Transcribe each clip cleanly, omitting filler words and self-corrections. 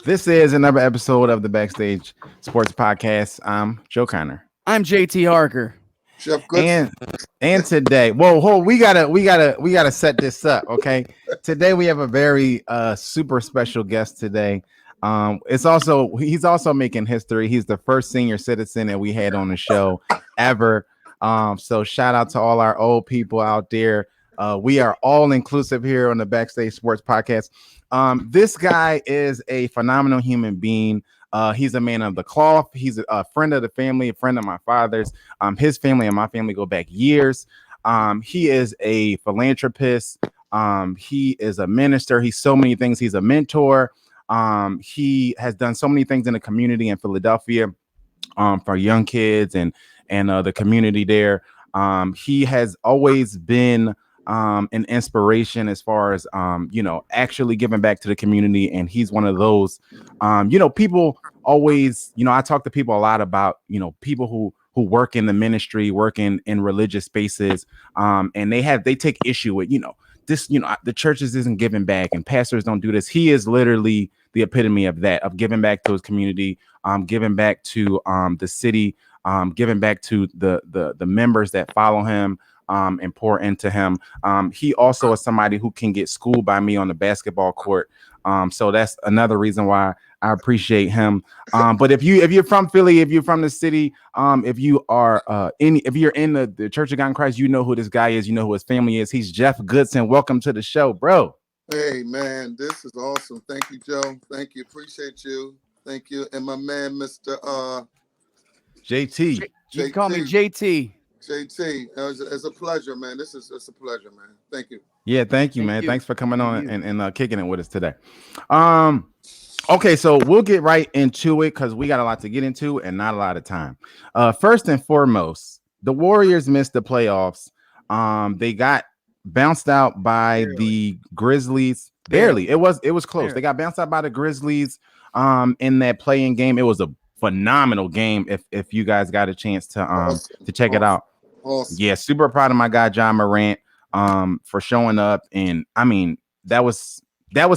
This is another episode of the Backstage Sports Podcast. I'm Joe Connor. I'm JT Harker. Jeff Goodson. And today, we gotta set this up, okay? Today we have a very super special guest today. He's also making history. He's the first senior citizen that we had on the show ever. So shout out to all our old people out there. We are all inclusive here on the Backstage Sports Podcast. This guy is a phenomenal human being. He's a man of the cloth. He's a friend of the family, a friend of my father's. His family and my family go back years. He is a philanthropist. He is a minister. He's so many things. He's a mentor. He has done so many things in the community in Philadelphia for young kids and the community there. He has always been an inspiration as far as actually giving back to the community, and he's one of those people always, I talk to people a lot about people who work in the ministry, working in religious spaces, and they take issue with the churches isn't giving back and pastors don't do this. He is literally the epitome of that, of giving back to his community, giving back to the city, giving back to the members that follow him, and pour into him. He also is somebody who can get schooled by me on the basketball court. So that's another reason why I appreciate him. But if you're from Philly, if you're from the city, if you're in the Church of God in Christ, you know who this guy is, you know who his family is. He's Jeff Goodson. Welcome to the show, bro. Hey man, this is awesome. Thank you, Joe. Thank you. Appreciate you. Thank you. And my man, Mr. JT. You can call me JT. JT, it's a pleasure, man. It's a pleasure, man. Thank you. Yeah, thank you, man. Thanks for coming on and kicking it with us today. Okay, so we'll get right into it because we got a lot to get into and not a lot of time. First and foremost, the Warriors missed the playoffs. They got bounced out by the Grizzlies. Barely. It was close. They got bounced out by the Grizzlies in that playing game. It was a phenomenal game if you guys got a chance to check it out. Awesome. Yeah, super proud of my guy John Morant for showing up, and I mean that was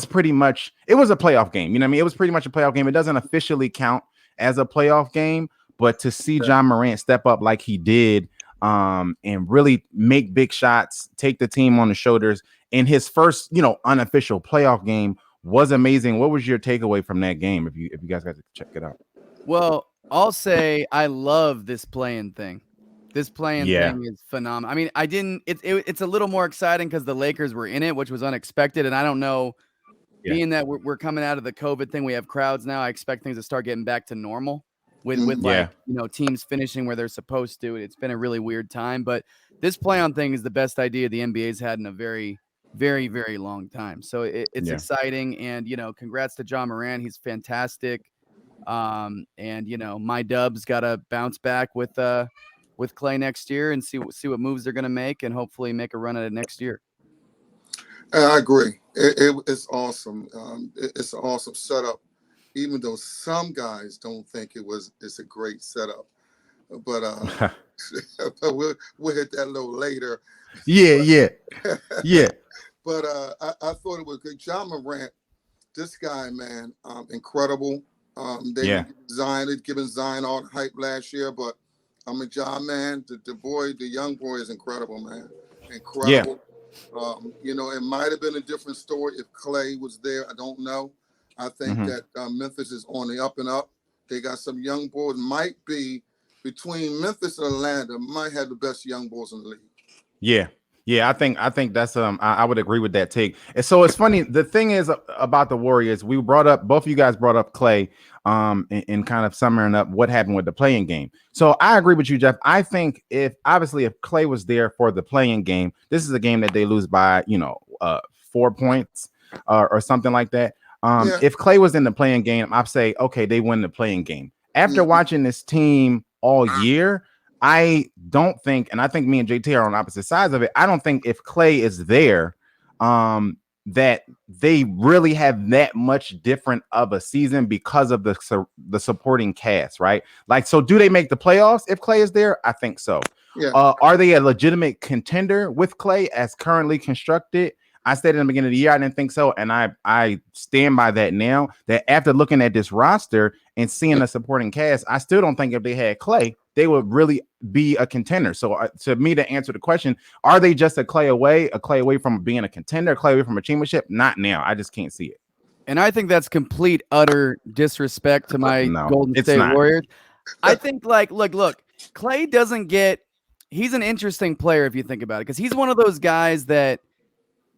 pretty much, it was a playoff game. You know what I mean? It was pretty much a playoff game. It doesn't officially count as a playoff game, but to see John Morant step up like he did and really make big shots, take the team on the shoulders in his first, unofficial playoff game was amazing. What was your takeaway from that game? If you guys got to check it out. Well, I'll say I love this playing thing. This playing thing is phenomenal. I mean, it's a little more exciting because the Lakers were in it, which was unexpected. And I don't know, being that we're coming out of the COVID thing, we have crowds now. I expect things to start getting back to normal with teams finishing where they're supposed to. It's been a really weird time, but this play-on thing is the best idea the NBA's had in a very, very, very long time. So it's exciting. And, congrats to John Morant. He's fantastic. And my Dubs got to bounce back with Clay next year and see what moves they're going to make and hopefully make a run at it next year. I agree. It's awesome. It's an awesome setup, even though some guys don't think it's a great setup. But we'll hit that a little later. Yeah. But I thought it was good. John Morant, this guy, man, incredible. They giving Zion all the hype last year, but I'm a John man. The young boy is incredible, man. Incredible. It might have been a different story if Clay was there. I don't know. I think that Memphis is on the up and up. They got some young boys. Might be between Memphis and Atlanta, might have the best young boys in the league. Yeah, I think that's I would agree with that take. And so it's funny. The thing is about the Warriors, both of you guys brought up Clay in kind of summing up what happened with the playing game. So I agree with you, Jeff. I think if Clay was there for the playing game, this is a game that they lose by 4 points or something like that. If Clay was in the playing game, I'd say okay, they win the playing game. After watching this team all year, I don't think, and I think me and JT are on opposite sides of it. I don't think if Clay is there, that they really have that much different of a season because of the supporting cast, right? Like, so do they make the playoffs if Clay is there? I think so. Yeah. Are they a legitimate contender with Clay as currently constructed? I said in the beginning of the year I didn't think so, and I stand by that now. That after looking at this roster and seeing the supporting cast, I still don't think if they had Klay, they would really be a contender. So to me, to answer the question, are they just a Klay away from being a contender, Klay away from a championship? Not now. I just can't see it. And I think that's complete, utter disrespect to my Golden State Warriors. I think, like, look, Klay doesn't get – he's an interesting player if you think about it, because he's one of those guys that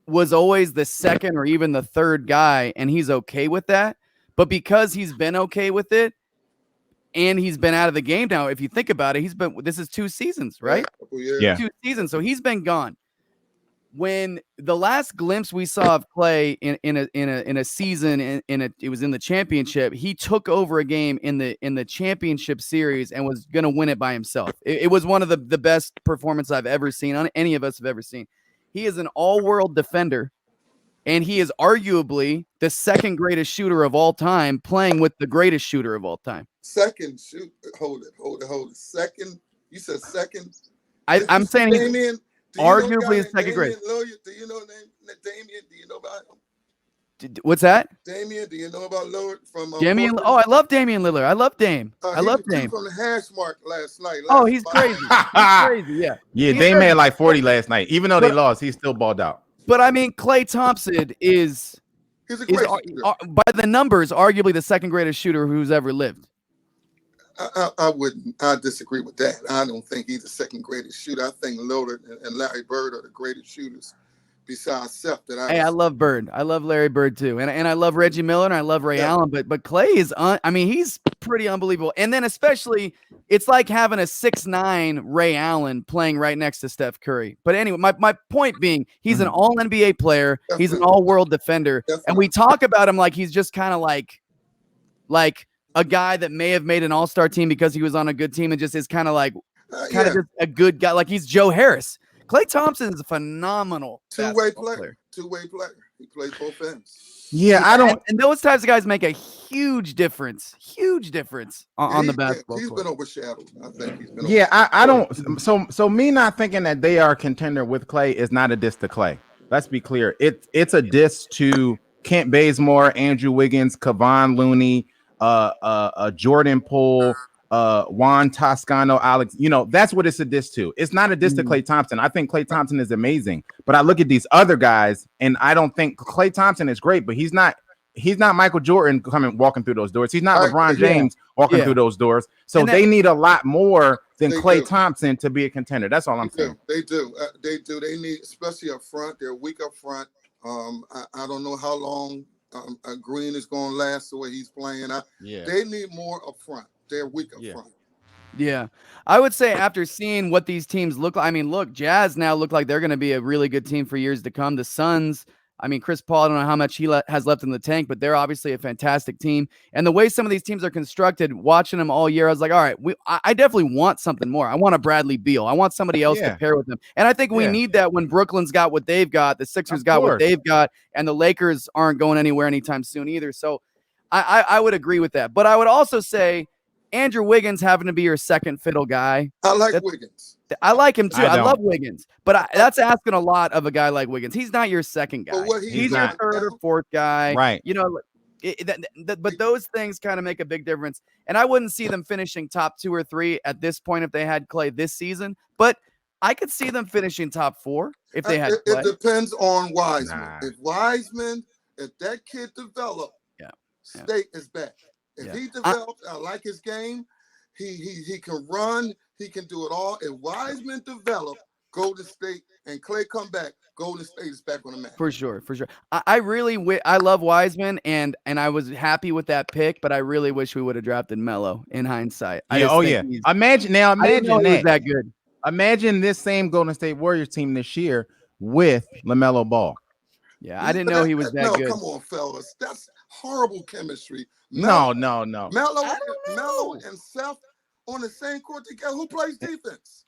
was always the second or even the third guy, and he's okay with that. But because he's been okay with it and he's been out of the game now, if you think about it, this is 2 seasons, right? Yeah. 2 seasons. So he's been gone. When the last glimpse we saw of Klay in a season, it was in the championship, he took over a game in the championship series and was going to win it by himself. It was one of the best performances I've ever seen, on any of us have ever seen. He is an all-world defender, and he is arguably the second greatest shooter of all time, playing with the greatest shooter of all time. Second shoot. Hold it. Second. You said second. I'm saying he's arguably his second greatest. Do you know Damian? Do you know about him? What's that? Damian, do you know about Lillard from Damian? Oh, I love Damian Lillard. I love Dame. I love Dame. From the hash mark last night. He's crazy. He's crazy. Yeah. Yeah, Dame had like 40 last night. Even though they lost, he still balled out. But I mean, Klay Thompson is a great shooter. By the numbers, arguably the second greatest shooter who's ever lived. I disagree with that. I don't think he's the second greatest shooter. I think Lillard and Larry Bird are the greatest shooters besides Steph. I love Bird. I love Larry Bird too, and I love Reggie Miller and I love Ray Allen. But Klay is, he's pretty unbelievable. And then especially, it's like having a 6'9" Ray Allen playing right next to Steph Curry. But anyway, my point being, he's an All NBA player. Definitely. He's an All World defender, and we talk about him like he's just kind of like a guy that may have made an all-star team because he was on a good team and just is kind of just a good guy. Like he's Joe Harris. Klay Thompson is a phenomenal two-way player. He plays both ends. Yeah, I don't. And those types of guys make a huge difference. On the basketball court. He's been overshadowed. I think he's been. Yeah, I don't. So me not thinking that they are a contender with Klay is not a diss to Klay. Let's be clear. It's a diss to Kent Bazemore, Andrew Wiggins, Kevon Looney, Jordan Poole, Juan Toscano, Alex. That's what it's a diss to. It's not a diss to Klay Thompson. I think Klay Thompson is amazing, but I look at these other guys and I don't think Klay Thompson is great, but he's not Michael Jordan walking through those doors. He's not LeBron James walking through those doors. So they need a lot more than Klay Thompson to be a contender. That's all I'm saying. They do. They need, especially up front. They're weak up front. I don't know how long Green is going to last the way he's playing. They need more up front. They're weak up front. Yeah. I would say after seeing what these teams look like, look, Jazz now look like they're going to be a really good team for years to come. The Suns, Chris Paul, I don't know how much he has left in the tank, but they're obviously a fantastic team. And the way some of these teams are constructed, watching them all year, I was like, all right, I definitely want something more. I want a Bradley Beal. I want somebody else to pair with them. And I think we need that when Brooklyn's got what they've got, the Sixers got what they've got, and the Lakers aren't going anywhere anytime soon either. So I would agree with that. But I would also say Andrew Wiggins having to be your second fiddle guy. I like Wiggins. I like him too. I love Wiggins, but that's asking a lot of a guy like Wiggins. He's not your second guy. He's your third or fourth guy. Right. But those things kind of make a big difference. And I wouldn't see them finishing top 2 or 3 at this point if they had Klay this season. But I could see them finishing top 4 if they had Klay. It depends on Wiseman. If that kid develops, State is back. If he develops, I like his game. He can run. He can do it all. If Wiseman develop, Golden State, and Klay come back, Golden State is back on the map. For sure. I love Wiseman, and I was happy with that pick, but I really wish we would have drafted Melo in hindsight. Imagine that. Was that good. Imagine this same Golden State Warriors team this year with LaMelo Ball. Yeah, I didn't know he was that good. Come on, fellas. That's horrible chemistry. No. Melo and Steph on the same court together. Who plays defense?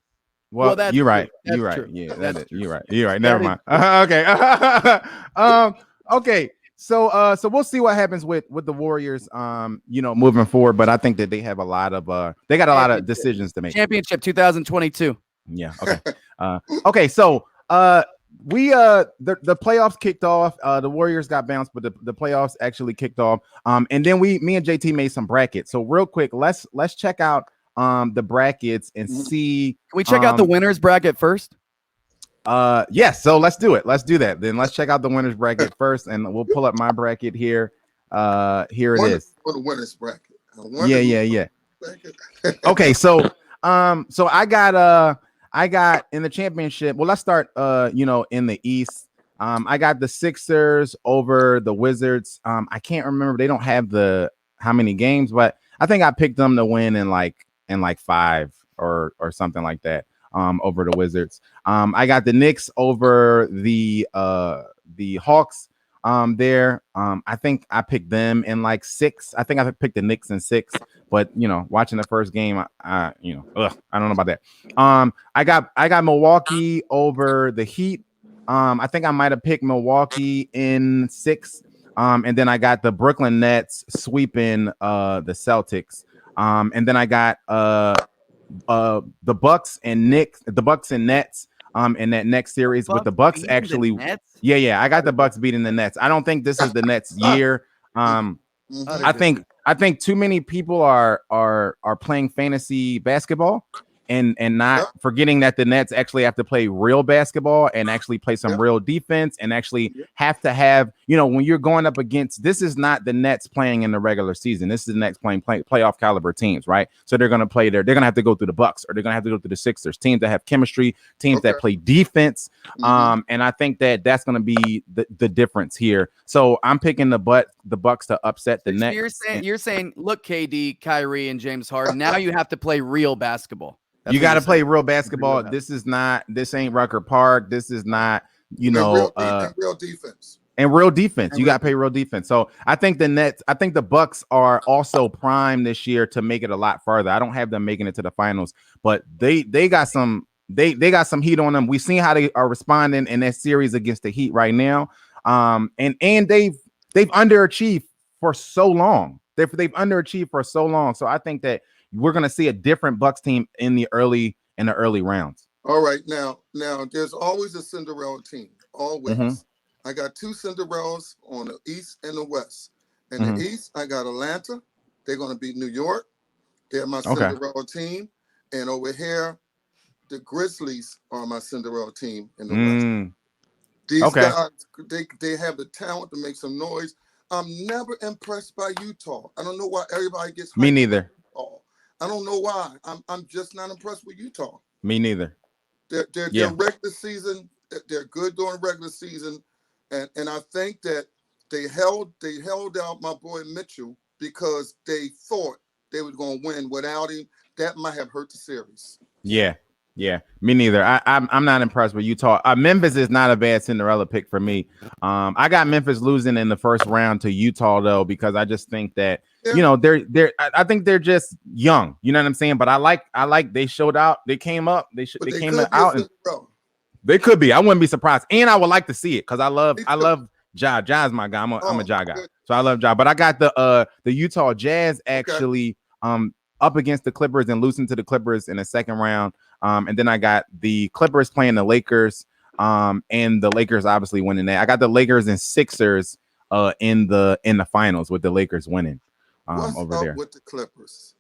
Well, you're right. You're right. True. Yeah, You're right. Never mind. Okay. Okay. So we'll see what happens with the Warriors. Moving forward. But I think that they have a lot of they got a lot of decisions to make. Championship 2022. Yeah. Okay. Okay. So the playoffs kicked off. The Warriors got bounced, but the playoffs actually kicked off. And then me and JT made some brackets. So real quick, let's check out the brackets and see. Can we check out the winners bracket first? Yes, so let's do it. Let's do that. Then let's check out the winners bracket first, and we'll pull up my bracket here. Here it is. For the winners bracket. Yeah. Okay, so I got in the championship. Well, let's start in the East. I got the Sixers over the Wizards. I can't remember. They don't have how many games, but I think I picked them to win in like 5 or something like that. Over the Wizards. I got the Knicks over the Hawks. There. I think I picked them in like 6. I think I picked the Knicks in 6. But watching the first game, I don't know about that. I got Milwaukee over the Heat. I think I might have picked Milwaukee in 6. And then I got the Brooklyn Nets sweeping the Celtics. And then I got the Bucks and Nets in that next series with the Bucks actually. I got the Bucks beating the Nets. I don't think this is the Nets year. I think too many people are playing fantasy basketball and not forgetting that the Nets actually have to play real basketball and actually play some real defense and actually have to have, when you're going up against, this is not the Nets playing in the regular season. This is the Nets playing playoff caliber teams, right? So they're going to play they're going to have to go through the Bucks, or they're going to have to go through the Sixers, teams that have chemistry, teams that play defense. And I think that's going to be the difference here. So I'm picking the Bucks to upset the Nets. You're saying, look, KD, Kyrie, and James Harden, now you have to play real basketball. You got to play real basketball. This ain't Rucker Park. This is not, real defense. And real defense. You got to play real defense. So I think the Bucks are also primed this year to make it a lot farther. I don't have them making it to the finals, but they got some heat on them. We've seen how they are responding in that series against the Heat right now. And they've underachieved for so long. They've underachieved for so long. So I think that we're going to see a different Bucks team in the early rounds. All right. Now there's always a Cinderella team. Always. I got 2 Cinderellas on the East and the West. In the East, I got Atlanta. They're going to beat New York. They're my Cinderella team. And over here, the Grizzlies are my Cinderella team in the West. These guys, they have the talent to make some noise. I'm never impressed by Utah. I don't know why everybody gets hyped. Me neither. I don't know why. I'm just not impressed with Utah. Me neither. Their regular season, they're good during regular season, and I think that they held out my boy Mitchell because they thought they were going to win without him. That might have hurt the series. Yeah, me neither. I'm not impressed with Utah. Memphis is not a bad Cinderella pick for me. I got Memphis losing in the first round to Utah though, because I just think that I think they're just young. You know what I'm saying? But I like they showed out. They came up. They came out. And they could be. I wouldn't be surprised. And I would like to see it because I love Ja. Ja's my guy. I'm a Ja guy. So I love Ja. But I got the Utah Jazz actually up against the Clippers and losing to the Clippers in the second round. And then I got the Clippers playing the Lakers. And the Lakers obviously winning that. I got the Lakers and Sixers in the finals with the Lakers winning. What's over up there with the Clippers?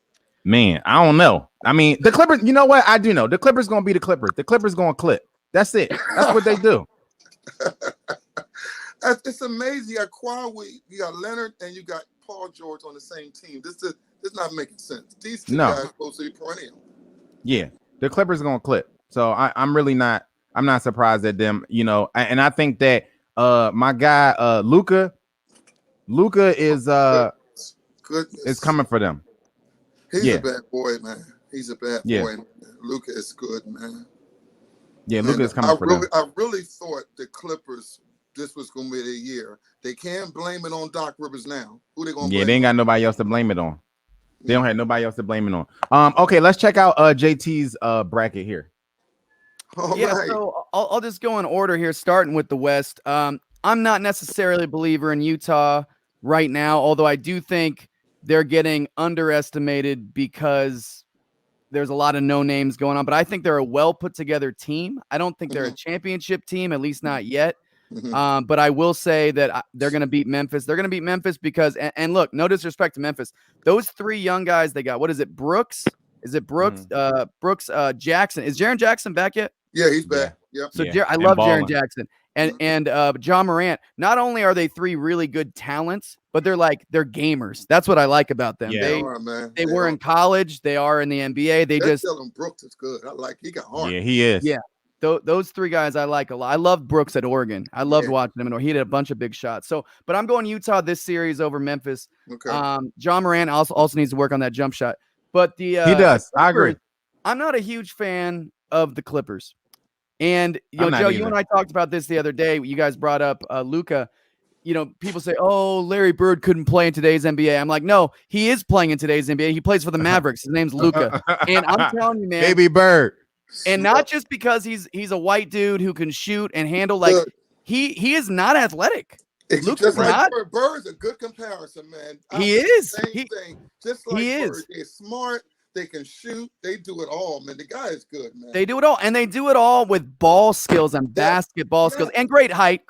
Man, I don't know. I mean, the Clippers, you know what? I do know. The Clippers going to be the Clippers. The Clippers going to clip. That's it. That's what they do. It's amazing. You got Kawhi, you got Leonard, and you got Paul George on the same team. This is not making sense. These two guys are supposed to be perennial. Yeah, the Clippers are going to clip. So I'm really not. I'm not surprised at them. And I think that my guy Luka is is coming for them. He's a bad boy, man. He's a bad boy. Luka is good, man. Yeah, Luka is coming for them. I really thought the Clippers, this was going to be their year. They can't blame it on Doc Rivers now. Who they going to blame? Yeah, they ain't got nobody else to blame it on. They don't have nobody else to blame it on. Okay, let's check out JT's bracket here. All right. So I'll just go in order here, starting with the West. I'm not necessarily a believer in Utah right now, although I do think they're getting underestimated because there's a lot of no names going on, but I think they're a well put together team. I don't think they're a championship team, at least not yet. But I will say that they're going to beat Memphis. They're going to beat Memphis because, and look, no disrespect to Memphis. Those 3 young guys they got, what is it? Brooks? Is it Brooks? Brooks Jackson. Is Jaren Jackson back yet? Yeah, he's back. Yeah. Yep. So Yeah. I love Jaren Jackson and John Morant. Not only are they 3 really good talents, but they're gamers. That's what I like about them. Yeah. They were in college. They are in the NBA. They're telling Brooks is good. He got heart. Yeah, he is. Yeah. Those 3 guys I like a lot. I love Brooks at Oregon. I loved watching him. He did a bunch of big shots. But I'm going Utah this series over Memphis. Okay. John Morant also needs to work on that jump shot. But he does. I agree. I'm not a huge fan of the Clippers. And Joe, either. you and I talked about this the other day. You guys brought up Luka. People say, "Oh, Larry Bird couldn't play in today's NBA." I'm like, no, he is playing in today's NBA. He plays for the Mavericks. His name's Luka. And I'm telling you, man, Baby Bird. And not just because he's a white dude who can shoot and handle, he is not athletic. Luka's not. Bird's a good comparison, man. He is. Same thing. Just like Bird, they're smart. They can shoot. They do it all, man. The guy is good, man. They do it all, and they do it all with ball skills and basketball skills and great height.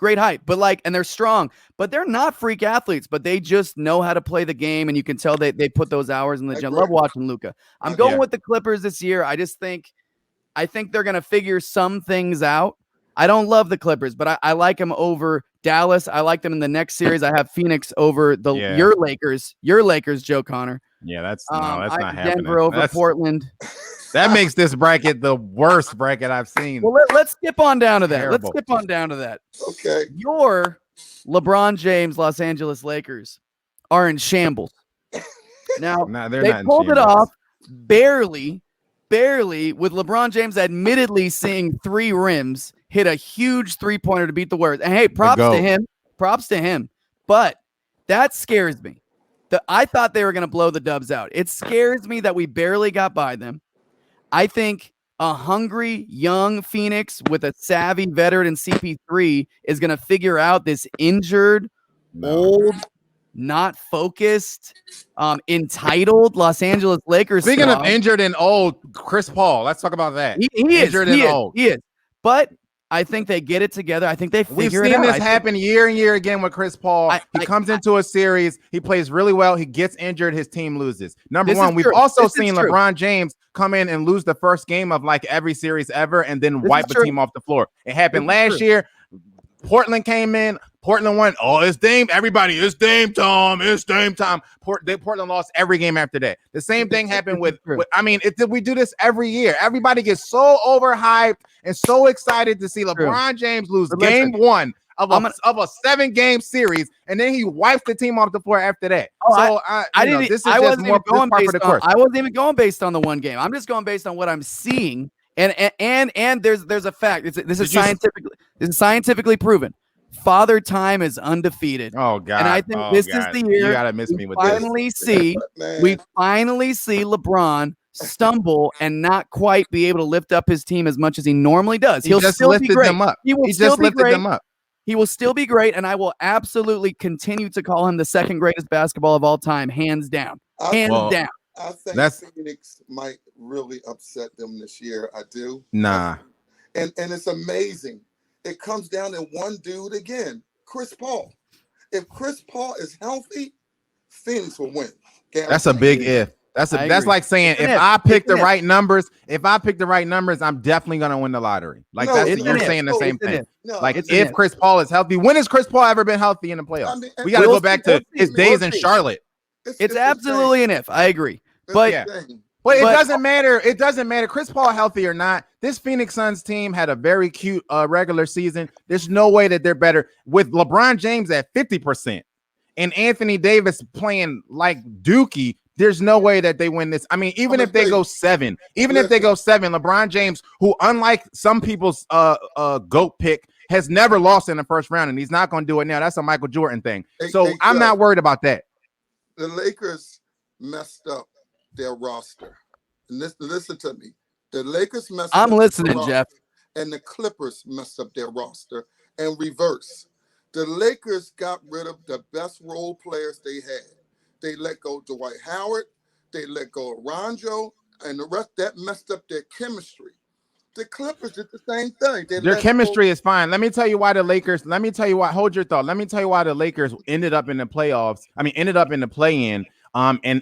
But and they're strong, but they're not freak athletes. But they just know how to play the game, and you can tell they put those hours in the gym. Love watching Luka. I'm going with the Clippers this year. I think they're gonna figure some things out. I don't love the Clippers, but I like them over Dallas. I like them in the next series. I have Phoenix over your Lakers. Your Lakers, Joe Connor. Yeah, that's not happening. Denver over Portland. That makes this bracket the worst bracket I've seen. Well, let's skip on down to that. Terrible. Let's skip on down to that. Okay. Your LeBron James Los Angeles Lakers are in shambles. Now, they pulled it off barely, with LeBron James admittedly seeing 3 rims, hit a huge 3-pointer to beat the Warriors. And hey, props to him. But that scares me. I thought they were going to blow the Dubs out. It scares me that we barely got by them. I think a hungry young Phoenix with a savvy veteran in CP3 is going to figure out this injured, old, not focused, entitled Los Angeles Lakers. Speaking of injured and old, Chris Paul. Let's talk about that. He is old. He is. But I think they get it together. I think they figure it out. We've seen this happen year and year again with Chris Paul. He comes into a series, he plays really well, he gets injured, his team loses. Number one, we've also seen LeBron James come in and lose the first game of every series ever and then wipe the team off the floor. It happened last year. Portland came in. Portland won. Oh, it's Dame. Everybody, it's Dame time. It's Dame time. Portland lost every game after that. The same thing happened with we do this every year. Everybody gets so overhyped and so excited to see LeBron James lose game 1 of a 7-game series, and then he wipes the team off the floor after that. I wasn't even going based on the one game. I'm just going based on what I'm seeing. And there's a fact. This is scientifically proven. Father Time is undefeated. Oh God! And I think this is the year you gotta miss me with we finally see LeBron stumble and not quite be able to lift up his team as much as he normally does. He'll still be great. He will still be great. He will still be great, and I will absolutely continue to call him the second greatest basketball of all time, hands down. Down. I think Phoenix might really upset them this year. I do. Nah. And it's amazing. It comes down to one dude again, Chris Paul. If Chris Paul is healthy, Phoenix will win. That's a big if. That's like saying if I pick the right numbers, I'm definitely gonna win the lottery. You're saying the same thing. If Chris Paul is healthy, when has Chris Paul ever been healthy in the playoffs? We got to go back to his days in Charlotte. It's absolutely an if. I agree, but it doesn't matter. It doesn't matter. Chris Paul healthy or not. This Phoenix Suns team had a very cute regular season. There's no way that they're better with LeBron James at 50% and Anthony Davis playing like Dookie. There's no way that they win this. I mean, even if they go 7, LeBron James, who unlike some people's GOAT pick, has never lost in the first round, and he's not going to do it now. That's a Michael Jordan thing. I'm not worried about that. The Lakers messed up their roster. And listen to me. The Lakers messed up. I'm listening, Jeff. And the Clippers messed up their roster and reverse. The Lakers got rid of the best role players they had. They let go Dwight Howard. They let go of Ronjo. and the rest that messed up their chemistry. The Clippers did the same thing. Their chemistry is fine. Let me tell you why the Lakers. Let me tell you why. Hold your thought. Let me tell you why the Lakers ended up in the playoffs. I mean, ended up in the play-in. And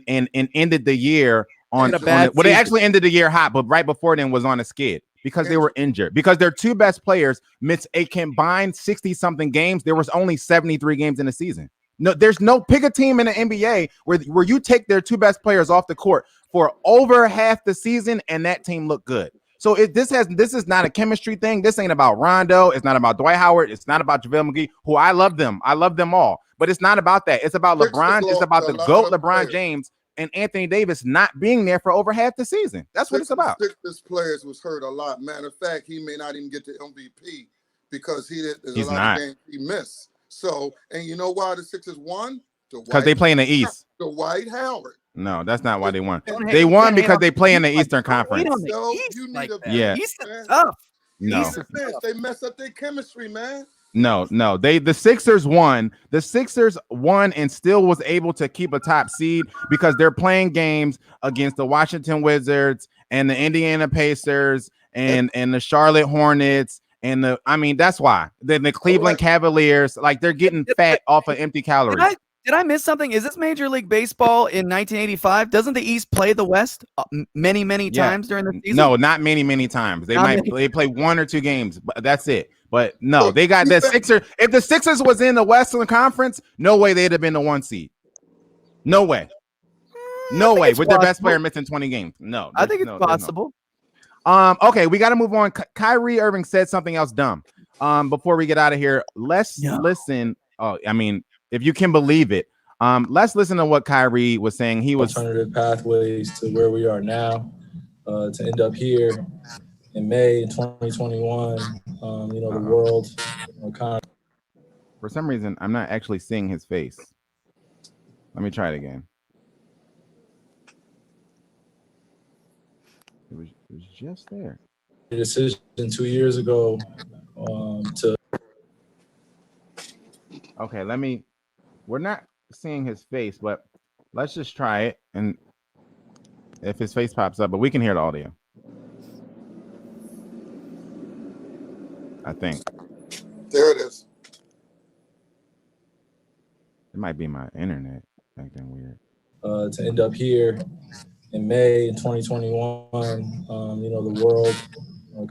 ended the year on well, they actually ended the year hot, but right before then was on a skid because they were injured. Because their two best players missed a combined 60-something games. There was only 73 games in the season. No, there's no pick a team in the NBA where you take their two best players off the court for over half the season and that team looked good. So this is not a chemistry thing. This ain't about Rondo. It's not about Dwight Howard. It's not about JaVale McGee, who I love them. I love them all. But it's not about that. It's about LeBron. It's about the GOAT LeBron James and Anthony Davis not being there for over half the season. That's what it's about. Sixers players was hurt a lot. Matter of fact, he may not even get the MVP because there's a lot of games he missed. So, and you know why the Sixers won? Because they play in the East. The Dwight Howard. No, that's not why they won. They won because they play in the Eastern Conference. East is tough. No, they mess up their chemistry, man. No. The Sixers won. The Sixers won and still was able to keep a top seed because they're playing games against the Washington Wizards and the Indiana Pacers and the Charlotte Hornets. And that's why. Then the Cleveland Cavaliers, like they're getting fat off of empty calories. Did I miss something? Is this Major League Baseball in 1985? Doesn't the East play the West many times during the season? No, not many times. They play one or two games, but that's it. But no, they got the Sixers. If the Sixers was in the Western Conference, no way they'd have been the 1 seed. No way. No way. With their best player missing 20 games. No. I think it's possible. Okay, we got to move on. Kyrie Irving said something else dumb. Before we get out of here, let's listen. If you can believe it, let's listen to what Kyrie was saying. He was alternative pathways to where we are now, to end up here in May 2021. The world kind of. For some reason, I'm not actually seeing his face. Let me try it again. It was just there. A decision 2 years ago to. Okay, we're not seeing his face, but let's just try it. And if his face pops up, but we can hear the audio. I think. There it is. It might be my internet acting weird. To end up here in May 2021, the world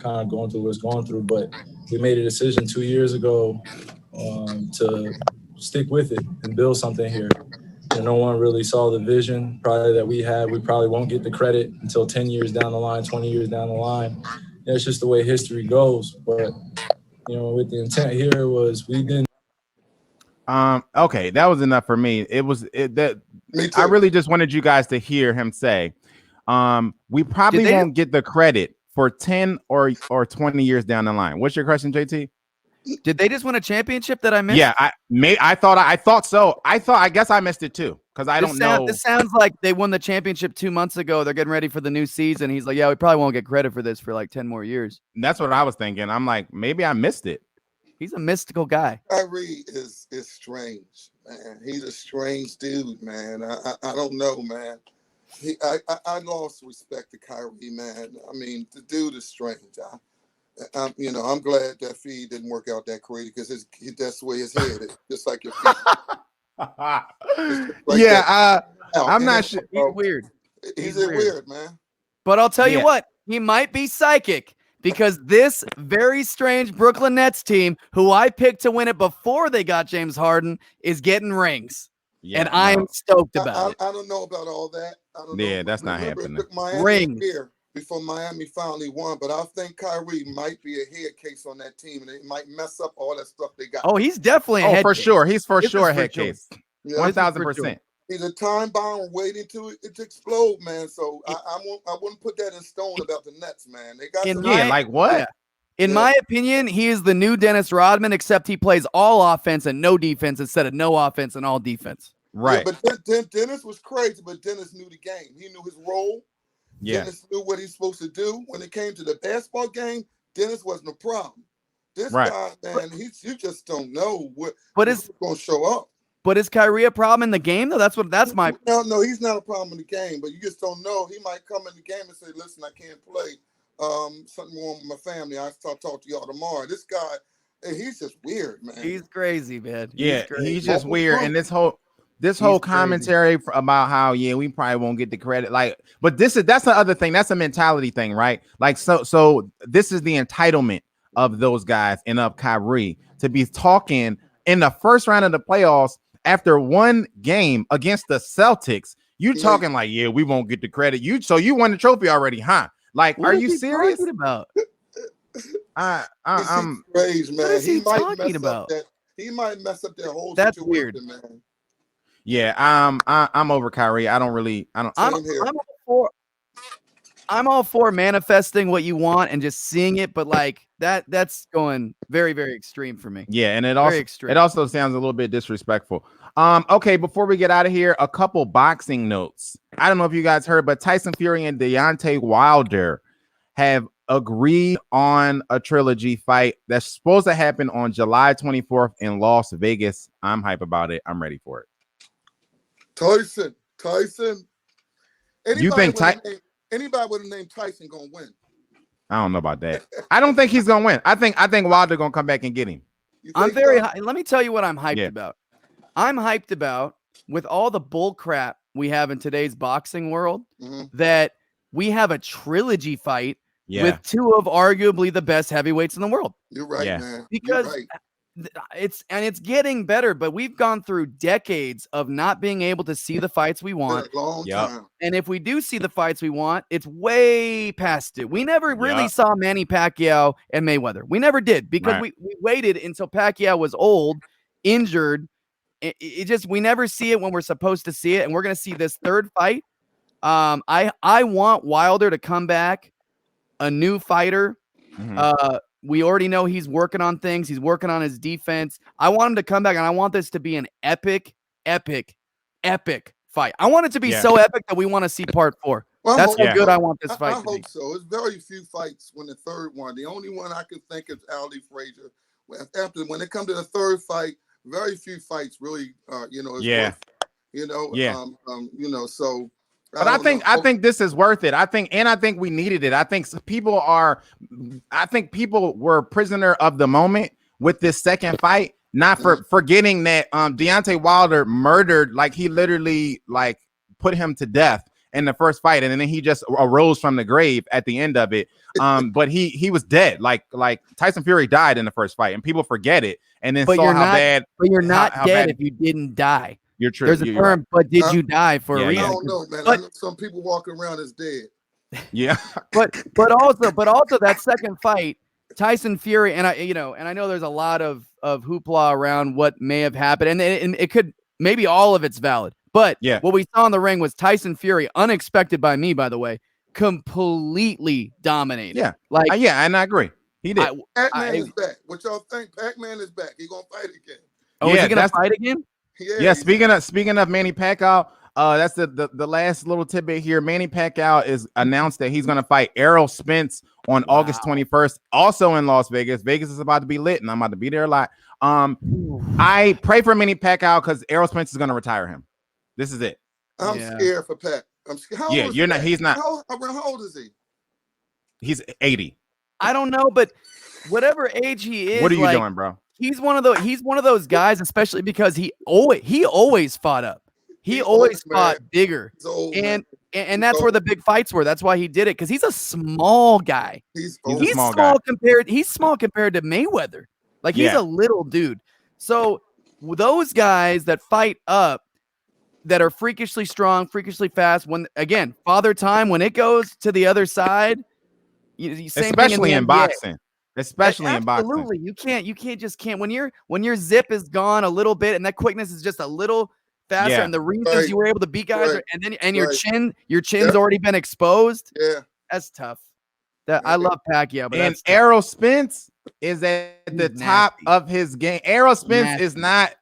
kind of going through what it's going through, but we made a decision 2 years ago to stick with it and build something here. No one really saw the vision probably that we had. We probably won't get the credit until 10 years down the line, 20 years down the line. It's just the way history goes. But, with the intent here was we didn't. Okay, that was enough for me. I really just wanted you guys to hear him say, we probably won't get the credit for 10 or 20 years down the line. What's your question, JT? Did they just win a championship that I missed? Yeah, I thought so. I guess I missed it too because I don't know. This sounds like they won the championship 2 months ago. They're getting ready for the new season. He's like, yeah, we probably won't get credit for this for like 10 more years. And that's what I was thinking. I'm like, maybe I missed it. He's a mystical guy. Kyrie is strange, man. He's a strange dude, man. I don't know, man. I lost respect to Kyrie, man. I mean, the dude is strange. I'm glad that feed didn't work out that great because that's the way his head is, just like your feet. I'm not sure. He's weird. He's weird, man. But I'll tell you what, he might be psychic because this very strange Brooklyn Nets team, who I picked to win it before they got James Harden, is getting rings. Yeah, and I am stoked about it. I don't know about all that. I don't know. Yeah, that's not happening. Rings. Before Miami finally won, but I think Kyrie might be a head case on that team, and it might mess up all that stuff they got. Oh, he's definitely a head case. Sure. He's for sure a head case. 1,000%. He's a time bomb waiting to explode, man. So I wouldn't put that in stone about the Nets, man. They got like what? In my opinion, he is the new Dennis Rodman, except he plays all offense and no defense instead of no offense and all defense. Right. Yeah, but Dennis was crazy, but Dennis knew the game. He knew his role. Yeah. Dennis knew what he's supposed to do. When it came to the basketball game, Dennis wasn't a problem. This guy, man, you just don't know what's going to show up. But is Kyrie a problem in the game though? That's my. No, he's not a problem in the game, but you just don't know. He might come in the game and say, "Listen, I can't play. Something wrong with my family. I'll talk to y'all tomorrow." This guy, he's just weird, man. He's crazy, man. He's just weird. And this whole commentary about how we probably won't get the credit. Like, but that's the other thing. That's a mentality thing, right? Like, so this is the entitlement of those guys and of Kyrie to be talking in the first round of the playoffs after one game against the Celtics. You talking like, we won't get the credit. You won the trophy already, huh? Like, what are you serious? About? I'm crazy, man. What is he talking about? He might mess up that whole That's situation, weird, man. Yeah, I'm over Kyrie. I'm all for manifesting what you want and just seeing it, but like that's going very, very extreme for me. Yeah, and it also sounds a little bit disrespectful. Okay, before we get out of here, a couple boxing notes. I don't know if you guys heard, but Tyson Fury and Deontay Wilder have agreed on a trilogy fight that's supposed to happen on July 24th in Las Vegas. I'm hype about it. I'm ready for it. Tyson. You think anybody with the name Tyson gonna win? I don't know about that. I don't think he's gonna win. I think Wilder gonna come back and get him. I'm very high. Let me tell you what I'm hyped about. I'm hyped about, with all the bull crap we have in today's boxing world, that we have a trilogy fight with two of arguably the best heavyweights in the world. You're right, man. Because it's getting better, but we've gone through decades of not being able to see the fights we want. Long time. And if we do see the fights we want, it's way past it. We never really saw Manny Pacquiao and Mayweather. We never did, because we waited until Pacquiao was old, injured. We never see it when we're supposed to see it, and we're going to see this third fight. I want Wilder to come back, a new fighter. We already know he's working on things. He's working on his defense. I want him to come back, and I want this to be an epic fight. I want it to be so epic that we want to see part 4. Well, that's how good I want this fight. I hope so. It's very few fights when the third one. The only one I can think is Ali Frazier. After when it comes to the third fight, very few fights really, so. But I think this is worth it. I think we needed it. I think people were prisoner of the moment with this second fight, not for forgetting that Deontay Wilder murdered, like he literally like put him to death in the first fight, and then he just arose from the grave at the end of it. But he was dead. Like Tyson Fury died in the first fight, and people forget it, and then saw how bad. But you're not dead if you didn't die. You're true. There's a term, but did you die for a reason? I don't know, man. I know some people walking around as dead. Yeah. but also that second fight, Tyson Fury, and I know there's a lot of hoopla around what may have happened, and it could, maybe all of it's valid. But what we saw in the ring was Tyson Fury, unexpected by me, by the way, completely dominated. Yeah. Like, and I agree. He did. Pac-Man is back. What y'all think? Pac-Man is back. He gonna fight again. Oh, is he gonna fight again? Yeah. Speaking of Manny Pacquiao, that's the last little tidbit here. Manny Pacquiao is announced that he's gonna fight Errol Spence on August 21st, also in Las Vegas. Vegas is about to be lit, and I'm about to be there a lot. I pray for Manny Pacquiao because Errol Spence is gonna retire him. This is it. I'm scared for Pac. I'm scared. How old is Pac? He's not. How old is he? He's 80. I don't know, but whatever age he is, what are you doing, bro? He's one of those guys, especially because he always fought up. He always fought bigger. And that's where the big fights were. That's why he did it, because he's a small guy. He's small compared to Mayweather. Like, he's a little dude. So those guys that fight up, that are freakishly strong, freakishly fast, when again, father time, when it goes to the other side, especially in boxing. Especially in boxing. Absolutely. You can't when your zip is gone a little bit and that quickness is just a little faster, and the reasons you were able to beat guys and your chin's already been exposed. Yeah. That's tough. I love Pacquiao, but Errol Spence is at the top of his game. Errol Spence is not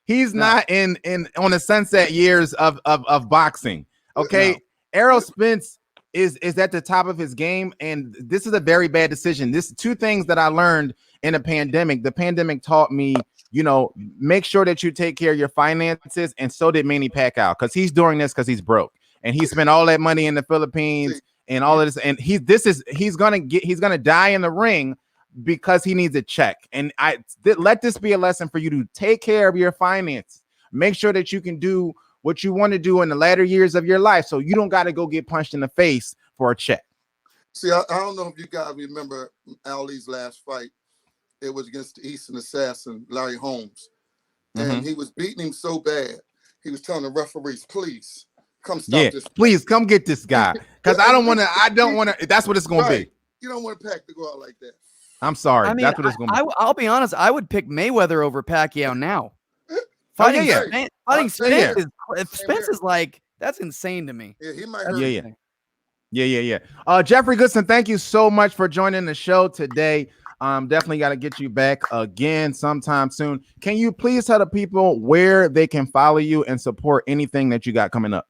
he's not in on the sunset years of boxing. Okay. No. Errol Spence is at the top of his game, and this is a very bad decision. This two things that I learned in a pandemic. The pandemic taught me make sure that you take care of your finances. And so did Manny Pacquiao, because he's doing this because he's broke and he spent all that money in the Philippines and all of this. And he's gonna die in the ring because he needs a check. And let this be a lesson for you to take care of your finances. Make sure that you can do what you want to do in the latter years of your life, so you don't got to go get punched in the face for a check. See, I don't know if you guys remember Ali's last fight. It was against the Eastern Assassin, Larry Holmes. And he was beating him so bad, he was telling the referees, please, come stop this. Please, come get this guy. Because I don't want to, that's what it's going to be. You don't want Pac to go out like that. I'm sorry. That's what it's going to be. I'll be honest, I would pick Mayweather over Pacquiao now. Fighting Spence is like, that's insane to me. Yeah, he might hurt. Yeah. Jeffrey Goodson, thank you so much for joining the show today. Definitely got to get you back again sometime soon. Can you please tell the people where they can follow you and support anything that you got coming up?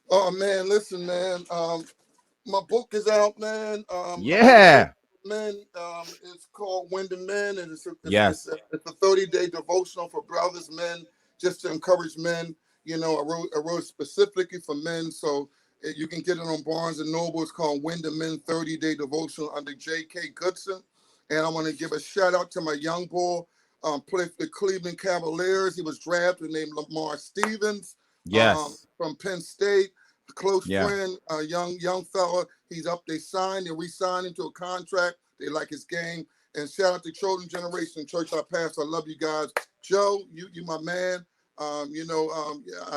Oh man, listen, man. My book is out, man. It's called Wind and Men, and it's a 30-day devotional for brothers, men, just to encourage men. I wrote specifically for men, so you can get it on Barnes and Noble. It's called Wind and Men 30-Day Devotional under J.K. Goodson. And I want to give a shout out to my young boy, played for the Cleveland Cavaliers. He was drafted, named Lamar Stevens. From Penn State. A close friend, a young fella. He's up. They re-signed him to a contract. They like his game. And shout out to Children Generation Church, our pastor. I love you guys. Joe, you my man. I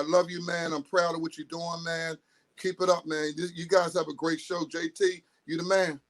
love you, man. I'm proud of what you're doing, man. Keep it up, man. You guys have a great show. JT, you the man.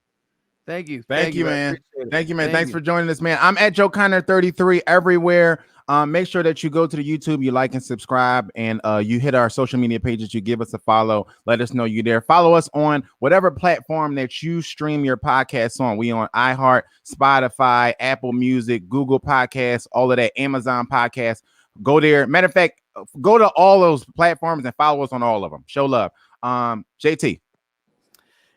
Thank you. Thank you, man. Thanks for joining us, man. I'm at Joe Connor 33 everywhere. Make sure that you go to the YouTube, you like and subscribe, and you hit our social media pages. You give us a follow. Let us know you're there. Follow us on whatever platform that you stream your podcasts on. We on iHeart, Spotify, Apple Music, Google Podcasts, all of that, Amazon Podcasts. Go there. Matter of fact, go to all those platforms and follow us on all of them. Show love. JT.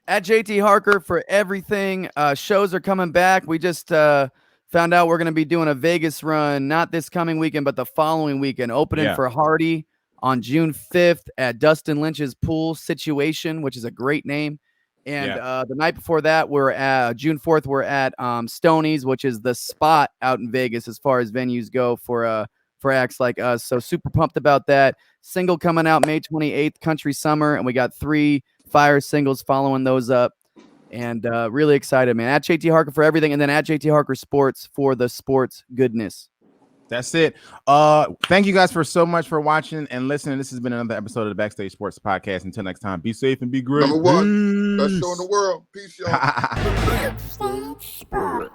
At JT Harker for everything. Shows are coming back. We just found out we're going to be doing a Vegas run, not this coming weekend, but the following weekend, opening for Hardy on June 5th at Dustin Lynch's Pool Situation, which is a great name. And the night before that, we're at June 4th, we're at Stoney's, which is the spot out in Vegas as far as venues go for acts like us. So super pumped about that. Single coming out May 28th, Country Summer, and we got 3 fire singles following those up. And really excited, man. At JT Harker for everything, and then at JT Harker Sports for the sports goodness. That's it. Thank you guys for so much for watching and listening. This has been another episode of the Backstage Sports Podcast. Until next time, be safe and be great. Number 1, best show in the world. Peace, y'all. Backstage Sports.